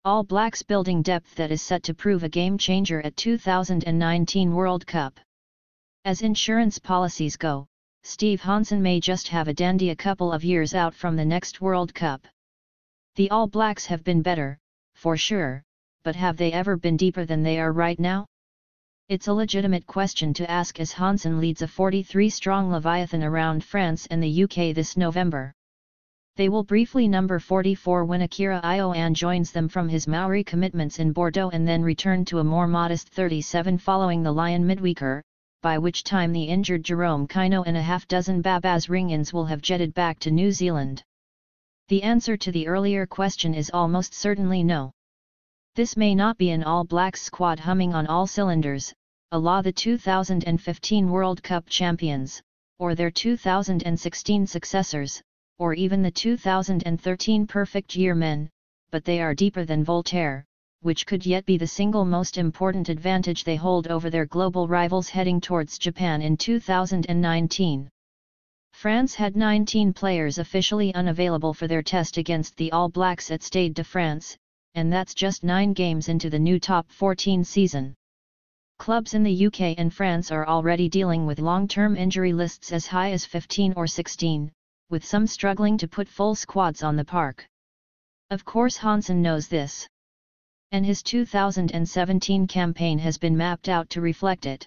All Blacks building depth that is set to prove a game-changer at 2019 World Cup. As insurance policies go, Steve Hansen may just have a dandy a couple of years out from the next World Cup. The All Blacks have been better, for sure, but have they ever been deeper than they are right now? It's a legitimate question to ask as Hansen leads a 43-strong Leviathan around France and the UK this November. They will briefly number 44 when Akira Ioane joins them from his Maori commitments in Bordeaux and then return to a more modest 37 following the Lyon midweeker, by which time the injured Jerome Kaino and a half-dozen Baabaas ring-ins will have jetted back to New Zealand. The answer to the earlier question is almost certainly no. This may not be an All Blacks squad humming on all cylinders, a la the 2015 World Cup champions, or their 2016 successors, or even the 2013 perfect year men, but they are deeper than Voltaire, which could yet be the single most important advantage they hold over their global rivals heading towards Japan in 2019. France had 19 players officially unavailable for their test against the All Blacks at Stade de France, and that's just 9 games into the new Top 14 season. Clubs in the UK and France are already dealing with long-term injury lists as high as 15 or 16, with some struggling to put full squads on the park. Of course Hansen knows this. And his 2017 campaign has been mapped out to reflect it.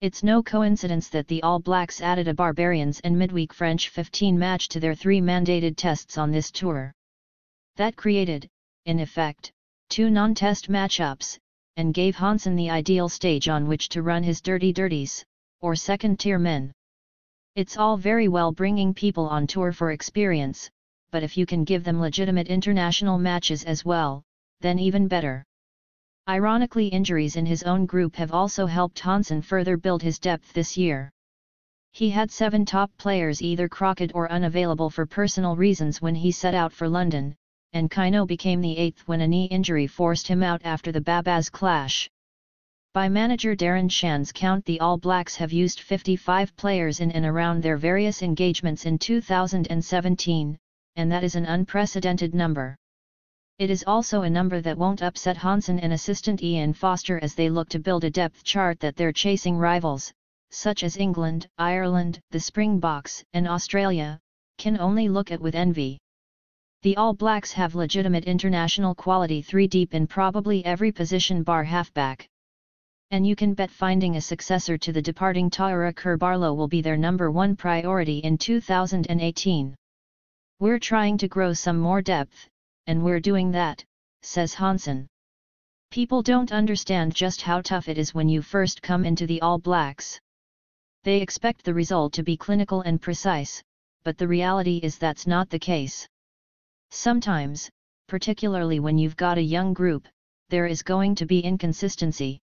It's no coincidence that the All Blacks added a Barbarians and midweek French 15 match to their 3 mandated tests on this tour. That created, in effect, 2 non-test matchups, and gave Hansen the ideal stage on which to run his dirty dirties, or second-tier men. It's all very well bringing people on tour for experience, but if you can give them legitimate international matches as well, then even better. Ironically, injuries in his own group have also helped Hansen further build his depth this year. He had 7 top players either crocketed or unavailable for personal reasons when he set out for London, and Kaino became the 8th when a knee injury forced him out after the Baabaas clash. By manager Darren Shan's count, the All Blacks have used 55 players in and around their various engagements in 2017, and that is an unprecedented number. It is also a number that won't upset Hansen and assistant Ian Foster as they look to build a depth chart that their chasing rivals, such as England, Ireland, the Springboks, and Australia, can only look at with envy. The All Blacks have legitimate international quality 3 deep in probably every position bar halfback. And you can bet finding a successor to the departing Taura Kerr-Barlow will be their number 1 priority in 2018. We're trying to grow some more depth, and we're doing that, says Hansen. People don't understand just how tough it is when you first come into the All Blacks. They expect the result to be clinical and precise, but the reality is that's not the case. Sometimes, particularly when you've got a young group, there is going to be inconsistency.